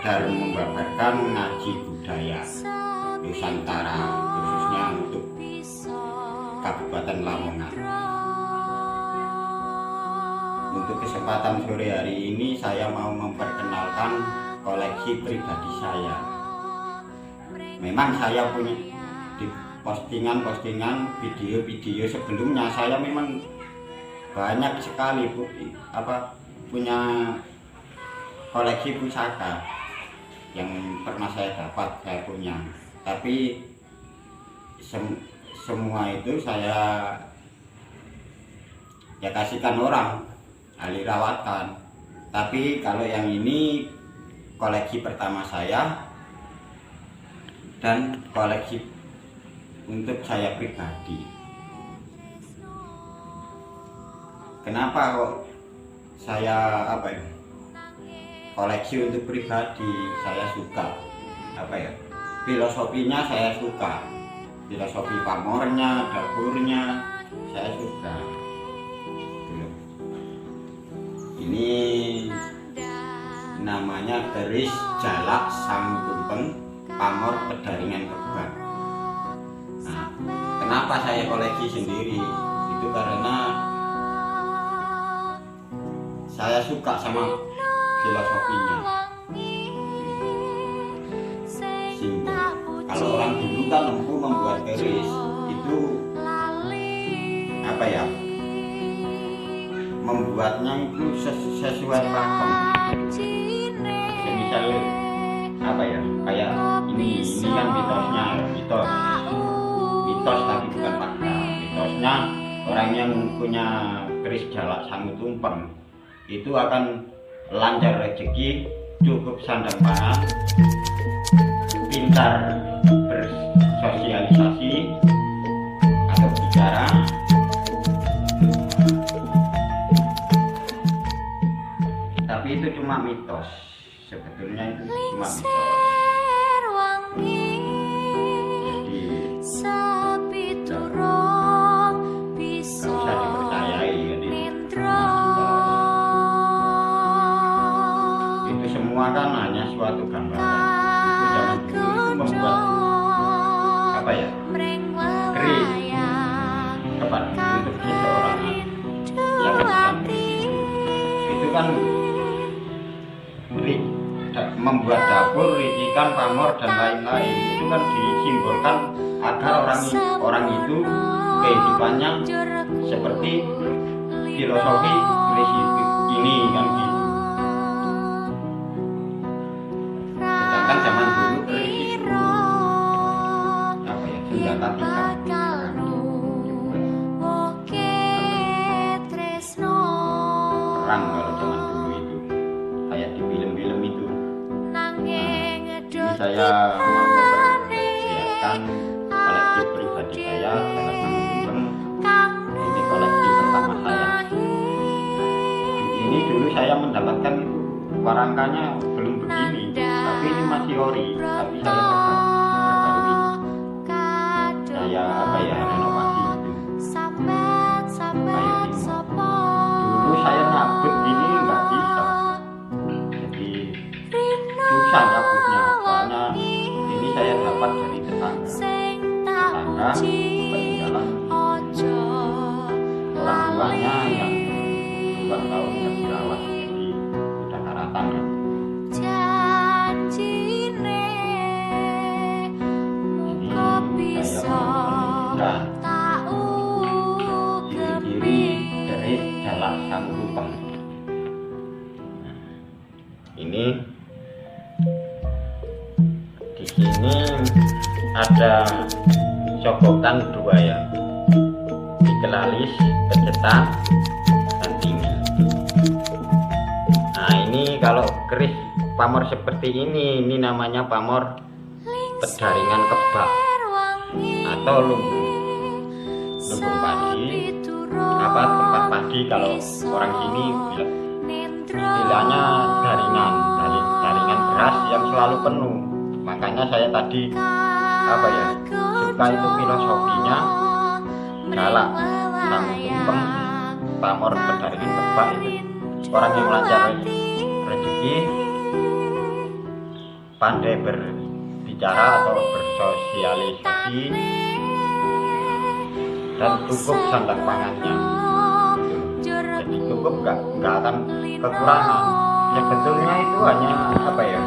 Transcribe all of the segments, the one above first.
sekedar membabarkan ngaji budaya Nusantara, khususnya untuk Kabupaten Lamongan. Untuk kesempatan sore hari ini saya mau memperkenalkan koleksi pribadi saya. Memang saya punya di postingan-postingan video-video sebelumnya, saya memang banyak sekali punya koleksi pusaka yang pernah saya dapat, saya punya. Tapi semua itu saya kasihkan orang ahli rawatan. Tapi kalau yang ini koleksi pertama saya dan koleksi untuk saya pribadi. Kenapa kok saya koleksi untuk pribadi? Saya suka filosofinya, saya suka filosofi pamornya, dapurnya, saya suka. Ini namanya keris jalak sang tumpeng pamor pedaringan kebak. Nah, kenapa saya koleksi sendiri? Itu karena saya suka sama filosofinya. Simbol. Kalau orang dulu kan empu membuat keris itu membuatnya itu sesuai pakem. Misal kayak ini kan mitos tapi bukan fakta. Mitosnya orang yang punya keris jalak sang tumpeng itu akan lancar rezeki, cukup sandang pangan, pintar bersosialisasi atau bicara. Tapi itu cuma mitos, sebetulnya itu cuma mitos. Semua kan hanya suatu gambaran. Itu zaman dulu itu membuat keris untuk seseorang yang itu kan membuat dapur, ricikan, pamor dan lain-lain. Itu kan disimbolkan agar orang itu kehidupannya seperti filosofi keris ini kan gitu. Zaman dulu keris itu senjata tikar, perang kalau zaman dulu itu kayak di film-film itu. Ini saya mau memperlihatkan koleksi pribadi saya jalak sang tumpeng. Ini koleksi pertama saya. Ini dulu saya mendapatkan itu warangkanya belum begini, tapi ini masih ori, tapi saya perbarui. Saya renovasi itu kayu timur. Dulu saya nyabut ini nggak bisa, jadi susah nyabutnya. Soalnya ini saya dapat dari tetangga peninggalan orang tuanya yang 2 tahun nggak dirawat, jadi udah karatan ya. Ciri-ciri keris jalak sang tumpeng. Ini di sini ada cokokan 2 ya, dikelalis, kecetak, dan tinggi. Nah ini kalau keris pamor seperti ini namanya pamor pedaringan kebak atau lumbung padi, tempat padi kalau orang sini bilang, istilahnya jaringan beras yang selalu penuh. Makanya saya tadi suka itu filosofinya jalak sang tumpeng pamor pedaringan kebak itu orang yang lancar rezeki, pandai berbicara atau bersosialisasi dan cukup sandang pangannya. Jadi cukup nggak akan kekurangan. Sebetulnya itu hanya apa ya?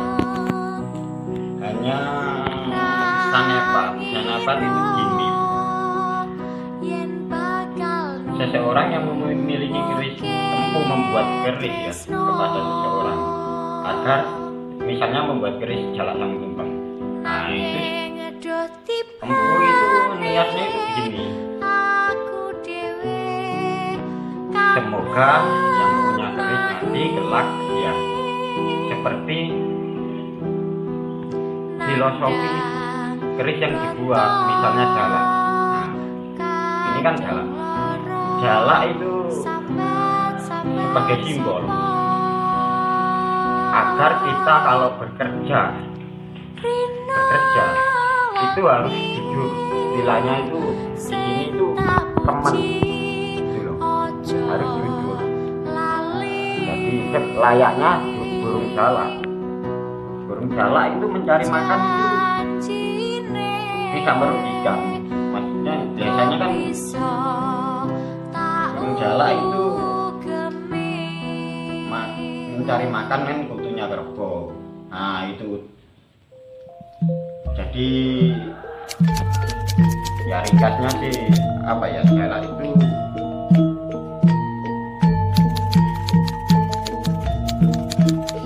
Hanya sanepan itu gini. Seseorang yang memiliki keris mampu membuat keris ya kepada seseorang agar misalnya membuat keris jala sang tumpeng. Nah itu empu itu niatnya itu begini. Semoga yang punya keris nanti kelak ya seperti filosofi keris yang dibuat misalnya jala. Nah, ini kan jala. Jala itu sebagai simbol agar kita kalau bekerja itu harus jujur. Istilahnya itu di sini itu teman gitu loh. Harus jujur. Jadi layaknya burung jala. Burung jala itu mencari makan itu bisa merugikan. Maksudnya biasanya kan burung jala itu mencari makan kan kutunya kerbau. Nah itu jadi ya ringkasnya sih apa ya, jala itu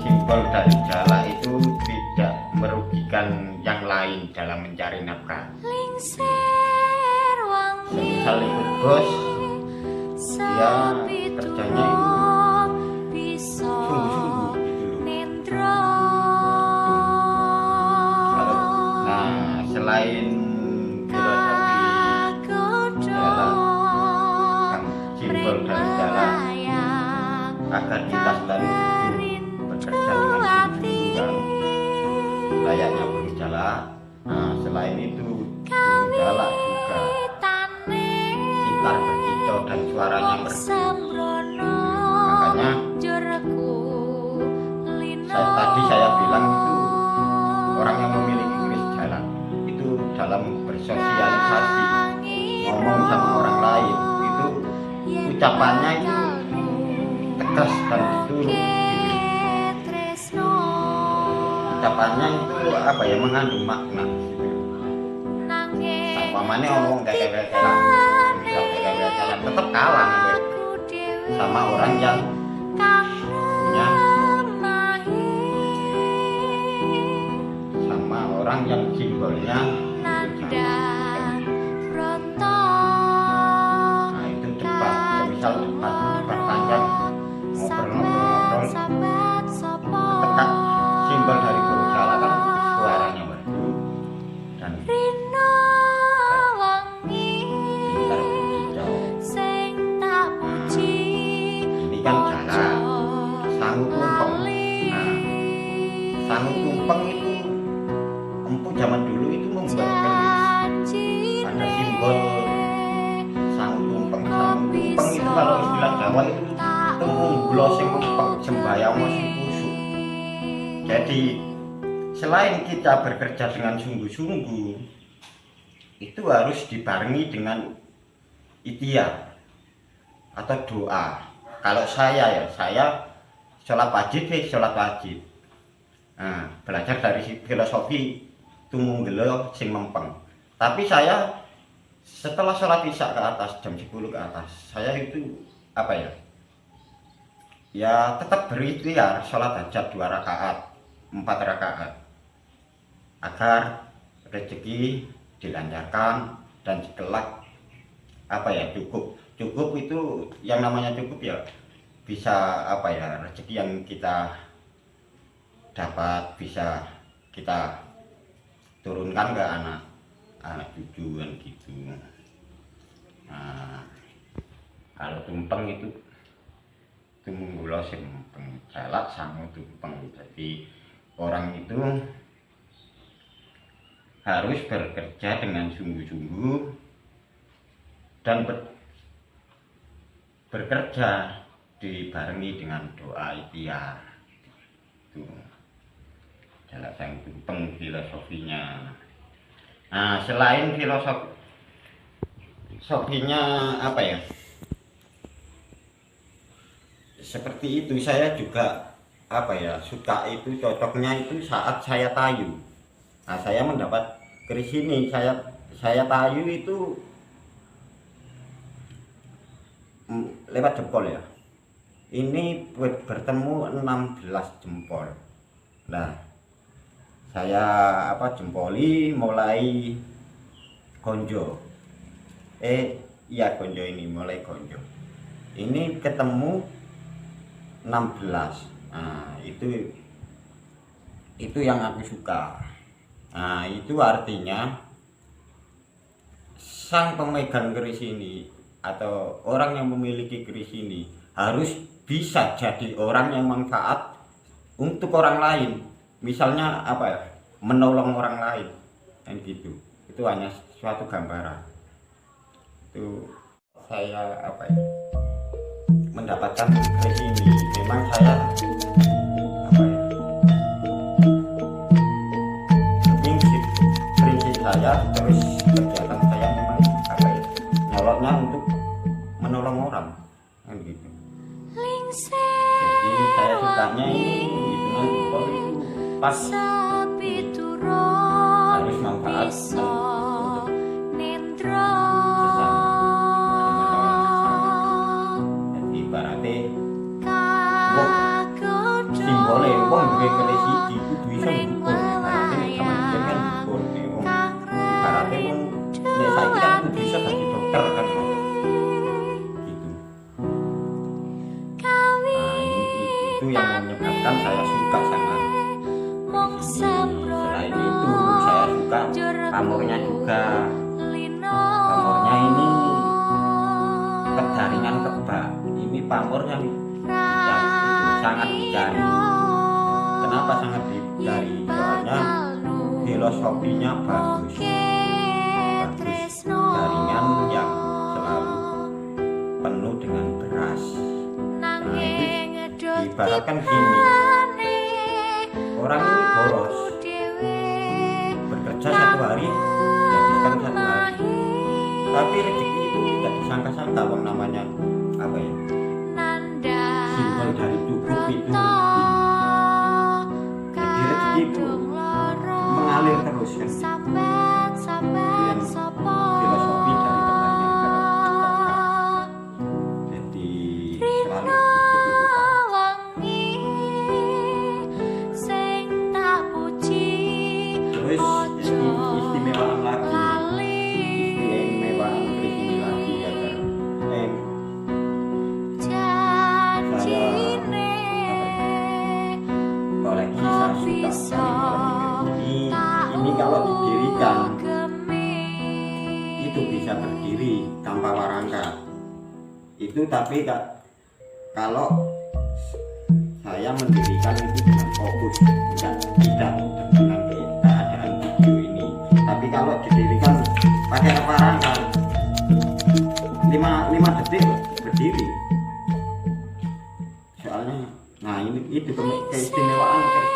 simbol dari jala itu tidak merugikan yang lain dalam mencari nafkah. Semisal ikut bos dia kerjanya itu sungguh-sungguh gitu loh. Nah selain filosofi jala yang simbol dari jala agar kita selalu bekerja dengan sungguh-sungguh layaknya burung jala. Nah selain itu burung jala juga pintar berkicau dan suaranya merdu. Makanya tadi saya bilang itu orang yang memiliki keris jala itu dalam bersosialisasi ngomong sama orang lain itu ucapannya itu tegas dan betul. Ucapannya itu apa ya, mengandung makna gitu. Umpamanya ngomong kayak tetap kalah sama orang yang punya sama orang yang simbolnya nah itu debat, misal debat panjang ngobrol-ngobrol tetap simbol dari burung jala kan suaranya merdu dan pintar berkicau. Ini kan jala sangu tumpeng. Nah sangu tumpeng itu empu zaman dulu itu membuat keris ada simbol sangu tumpeng. Sangu tumpeng itu kalau istilah Jawa itu tumunggulo sing mempeng sembayang sing kusuk. Jadi selain kita bekerja dengan sungguh-sungguh itu harus dibarengi dengan ikhtiar atau doa. Kalau saya sholat wajib. Nah, belajar dari filosofi tumunggelo sing mempeng. Tapi saya setelah sholat isya ke atas jam 10 ke atas, saya itu apa ya? Ya tetap berikhtiar sholat hajat 2 rakaat, 4 rakaat agar rezeki dilancarkan dan kelak apa ya, cukup itu yang namanya cukup ya bisa apa ya, rezeki yang kita dapat bisa kita turunkan ke anak cucu kan gitu. Nah kalau tumpeng itu tumunggulo sing mempeng, jala sangu tumpeng. Jadi orang itu harus bekerja dengan sungguh-sungguh dan bekerja dibarengi dengan doa ikhtiar. Itu jala Kajang Tumpeng filosofinya. Nah, selain filosofinya apa ya, seperti itu, saya juga apa ya, suka itu, cocoknya itu saat saya tayu. Nah, saya mendapat keris ini, saya tayu itu lewat jempol ya. Ini bertemu 16 jempol. Nah, saya jempoli mulai gonjo. Iya gonjo, ini mulai gonjo. Ini ketemu 16. Nah, itu yang aku suka. Nah, itu artinya sang pemegang keris ini atau orang yang memiliki keris ini harus bisa jadi orang yang manfaat untuk orang lain. Misalnya apa ya, menolong orang lain dan gitu. Itu hanya suatu gambaran. Itu saya apa ya, mendapatkan keris ini, memang saya apa ya, prinsip saya terus kegiatan saya memang apa ya, nyolotnya untuk menolong orang kan gitu. Jadi saya sukanya ini gitu, itu pas harus manfaat untuk simbolnya wong duwe keris iki kudu iso ngukur. Berarti zaman biyen kan ngukur wong. Berarti wong nek saiki kan kudu iso dadi dokter kan. Gitu. Nah, itu yang menyebabkan saya suka sama keris ini. Selain itu saya suka pamornya juga. Pamornya ini kejaringan kebak. Ini pamor yang sangat dicari. Kenapa sangat dicari? Soalnya filosofinya bagus. Jaringan yang selalu penuh dengan beras. Nah, itu diibaratkan gini, orang ini boros, bekerja satu hari dihabiskan satu hari, tapi rezeki itu tidak disangka-sangka. Wong namanya apa ya, simbol dari cukup itu, jadi rezeki itu mengalir terus kan. Yang filosofi dari kebanyakan kebak. Jadi selalu terus istimewaan lagi, istimewaan keris ini lagi agar koleksi saya suka sekali ini kalau didirikan itu bisa berdiri tanpa warangka itu, tapi kalau saya mendirikan itu dengan fokus, tidak dengan keadaan video ini. Tapi kalau didirikan pakai warangka 5 detik berdiri. Soalnya nah ini itu keistimewaan keris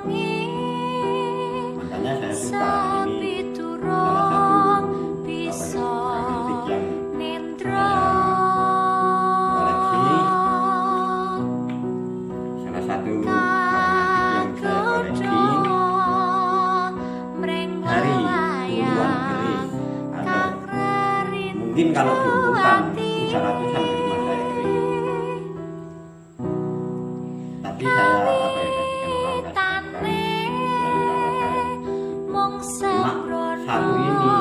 ini. Makanya saya suka ini, salah satu magnetik yang saya koleksi, salah satu magnetik yang saya koleksi dari puluhan keris, atau mungkin kalau diumpulkan bisa ratusan di rumah saya keris. Tapi saya apa ya, kasihkan orang cuma satu ini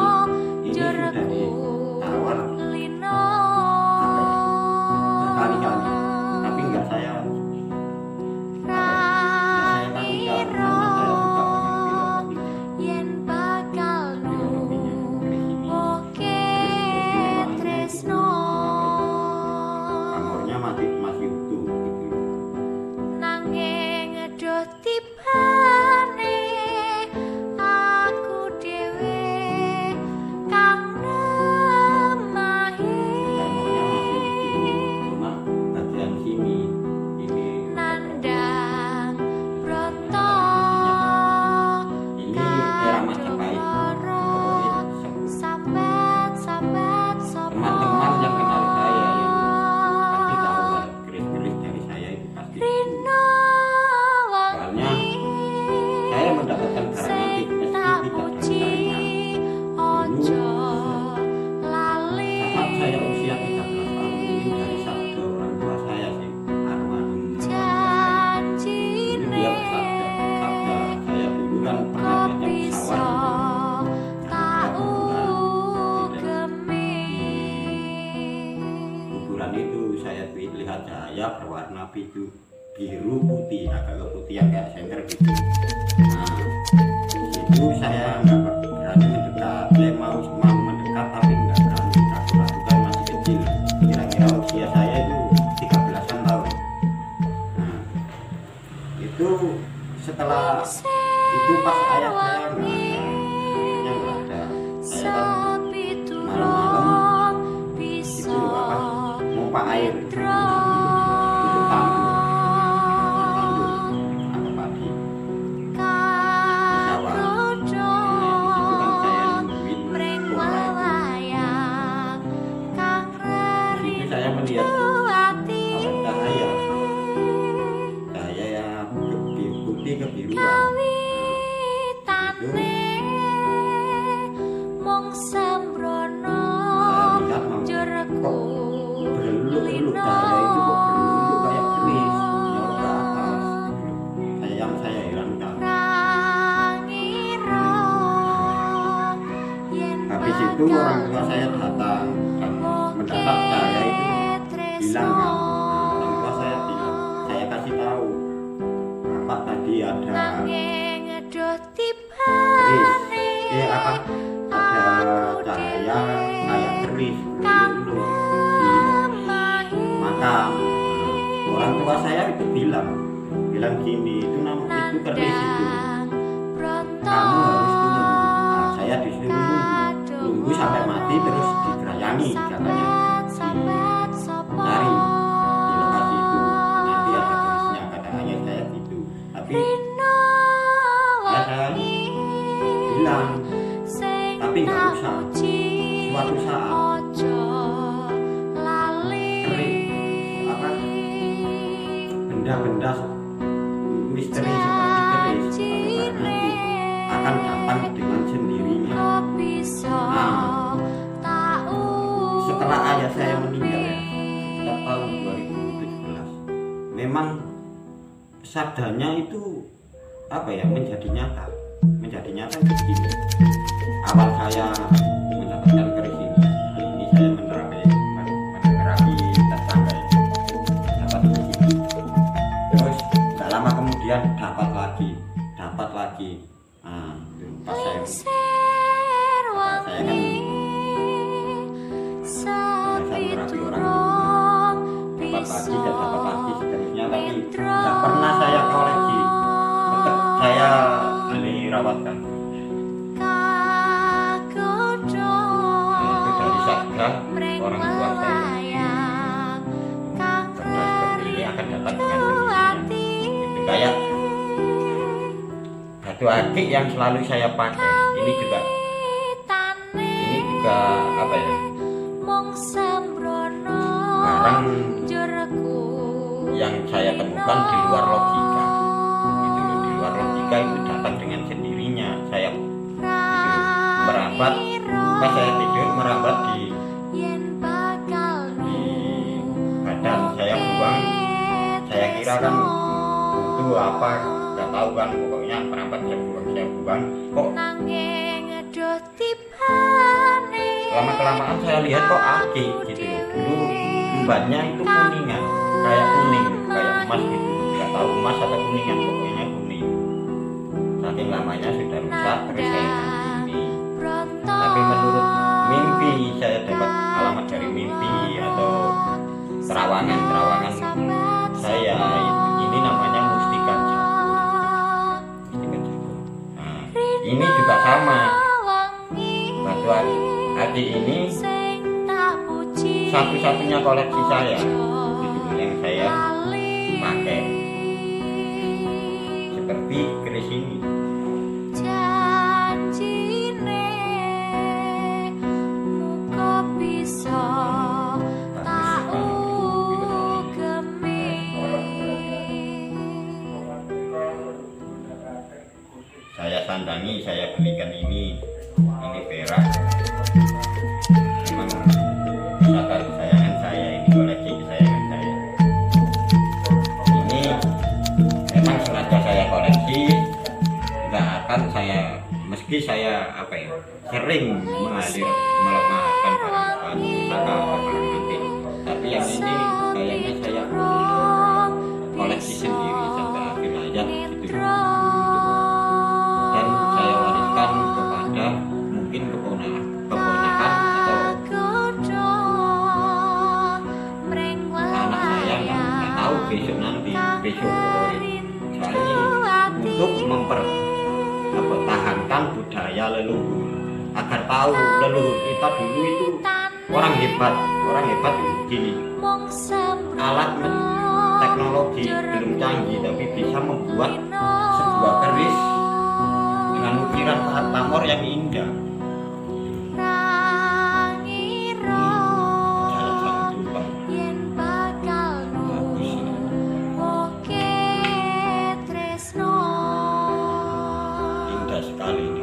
sudah ditawar apa ya, berkali-kali, tapi enggak saya kasihkan karena saya suka dengan filosofinya keris ini. Terus istimewaan saya berwarna biru putih, agak keputihan kayak senter gitu. Nah itu saya nggak berani mendekat, saya mau mendekat tapi nggak berani, ragu-ragu kan masih kecil, kira-kira usia saya itu 13-an tahun. Nah itu setelah itu pas ayah saya nggak ada, saya kan malam-malam itu pompa air untuk tandur apa padi di sawah. Nah di situ kan saya nungguin pompa itu. Di situ saya melihat cahaya yang putih kebiruan. Bereluk-eluk cahaya itu kok bereluk kayak keris nyorot ke atas. Saya herankan. Habis itu orang tua saya datang dan mendapat cahaya itu hilang kan. Orang tua saya bilang, saya kasih tahu Bapak tadi ada keris, ada cahaya kayak keris bereluk di makam. Orang tua saya itu bilang gini, itu keris itu, kamu harus tunggu. Nah, saya disuruh tunggu sampai mati terus digerayangi, katanya dicari di lokasi itu, nanti ada kerisnya, kata ayah saya gitu. Tapi saya bilang, tapi nggak usah. Suatu saat benda-benda misteri seperti keris nanti akan datang dengan sendirinya. Nah, setelah ayah saya meninggal ya, sekitar tahun 2017, memang sabdanya itu menjadi nyata begini. Awal saya mendapatkan keris ini saya menerapi tetangga dapat keris ini. Terus nggak lama kemudian dapat lagi. Nah, pas saya kan biasa menerapi orang itu, dapat lagi seterusnya, tapi nggak pernah saya koleksi, tetap saya beli rawatkan. Itu dari sabda orang tua saya, benda seperti ini akan datang dengan sendirinya. Itu kayak batu akik yang selalu saya pakai. Ini juga barang yang saya temukan di luar logika. Itu di luar logika itu datang dengan sendirinya. Saya merambat, pas saya tidur merambat di badan saya, buang. Saya kira kan itu apa, nggak tahu kan, pokoknya merambat saya buang. Kok lama-kelamaan saya lihat kok akik gitu. Dulu umbannya itu kuningan, kayak kuning, kayak emas gitu. Nggak tahu emas atau kuningan, pokoknya kuning. Saking lamanya sudah rusak, terus saya ganti. Tapi menurut mimpi, saya dapat alamat dari mimpi atau terawangan saya, ini namanya mustika jagung. Nah, ini juga sama, batu akik ini satu-satunya koleksi saya gitu, yang saya pakai seperti keris ini. Saya sandangi, saya belikan ini perak. Memang wisata kesayangan saya, ini koleksi kesayangan saya. Ini memang sengaja saya koleksi, nggak akan saya, meski saya sering melemahkan barang wisata atau barang antik, tapi yang ini kayaknya saya untuk mempertahankan budaya leluhur, agar tahu leluhur kita dulu itu orang hebat begini. Alat teknologi belum canggih tapi bisa membuat sebuah keris dengan ukiran saat pamor yang indah. Indah sekali.